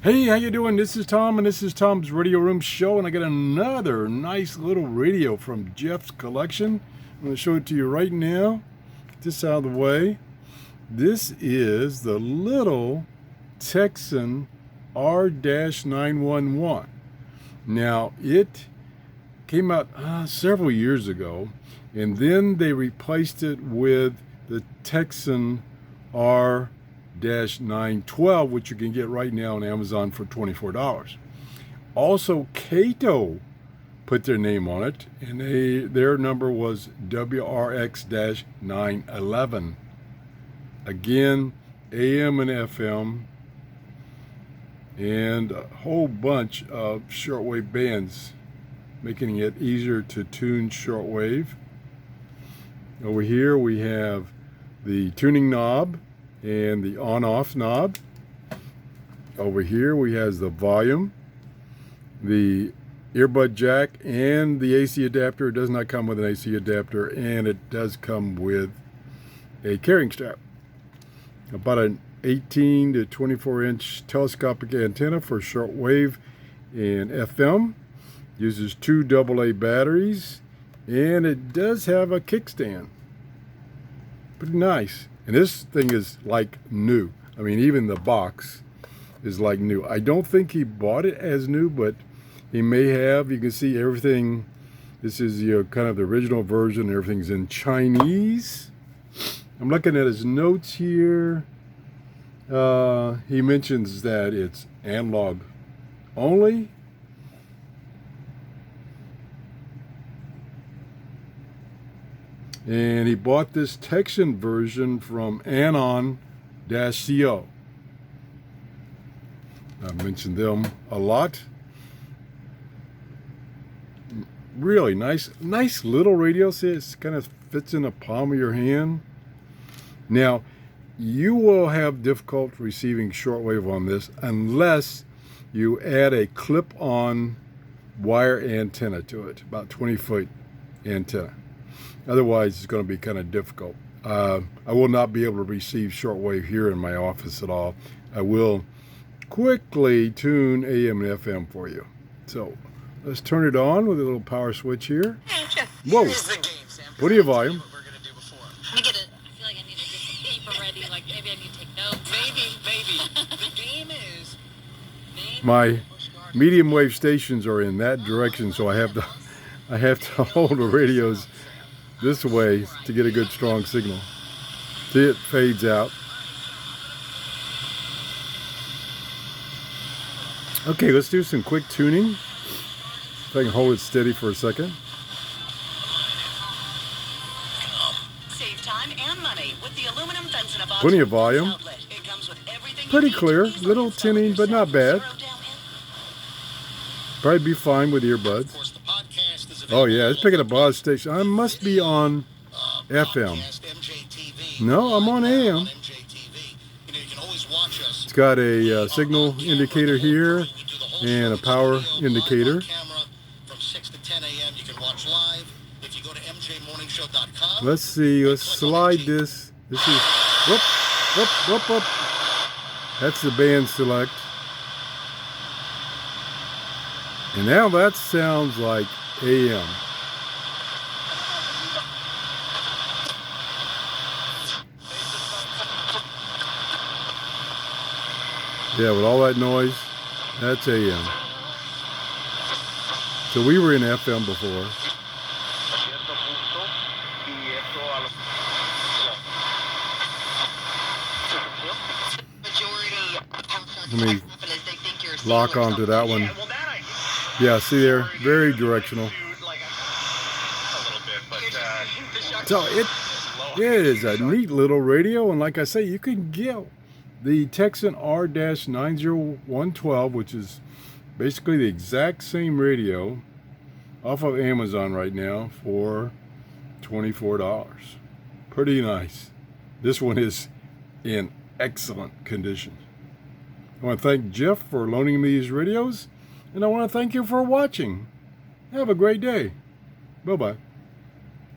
Hey, how you doing? This is Tom, and this is Tom's Radio Room Show, and I got another nice little radio from Jeff's collection. I'm going to show it to you right now. Get this out of the way. This is the little Tecsun R-911. Now, it came out several years ago, and then they replaced it with the Tecsun R-912, which you can get right now on Amazon for $24. Also, Kato put their name on it, and their number was WRX-911. Again, AM and FM, and a whole bunch of shortwave bands, making it easier to tune shortwave. Over here we have the tuning knob and the on-off knob. Over here we have the volume, the earbud jack, and the AC adapter. It does not come with an AC adapter, and it does come with a carrying strap. About an 18 to 24 inch telescopic antenna for shortwave and FM. Uses 2 AA batteries, and it does have a kickstand. Pretty nice. And this thing is like new. I mean, even the box is like new. I don't think he bought it as new, but he may have. You can see everything. This is kind of the original version. Everything's in Chinese. I'm looking at his notes here. He mentions that it's analog only. And he bought this Tecsun version from Anon-co. I mentioned them a lot. Really nice little radio. See, it kind of fits in the palm of your hand. Now, you will have difficulty receiving shortwave on this unless you add a clip-on wire antenna to it, about 20-foot antenna. Otherwise, it's going to be kind of difficult. I will not be able to receive shortwave here in my office at all. I will quickly tune AM and FM for you. So let's turn it on with a little power switch here. Whoa! Plenty of volume. Let me get it. I feel like I need to get some paper ready. Like maybe I need to take notes. Maybe. The game is. My medium wave stations are in that direction, so I have to hold the radios this way to get a good strong signal. See, it fades out. Okay, let's do some quick tuning. If I can hold it steady for a second. Save time and money with the aluminum fence in a box. Plenty of volume. It comes with everything. Pretty clear. Little tinning, but not bad. Probably be fine with earbuds. Oh yeah, it's picking up a station. I must be on FM. No, I'm on AM. It's got a signal indicator here and a power indicator. Let's see, let's slide this. This is, whoop. That's the band select. And now that sounds like AM. Yeah, with all that noise, that's AM. So we were in FM before. Let me lock onto that one. Yeah, see there, very directional. So it is a neat little radio, and like I say, you can get the Tecsun R-911, which is basically the exact same radio, off of Amazon right now for $24. Pretty nice. This one is in excellent condition. I want to thank Jeff for loaning me these radios, and I want to thank you for watching. Have a great day. Bye-bye.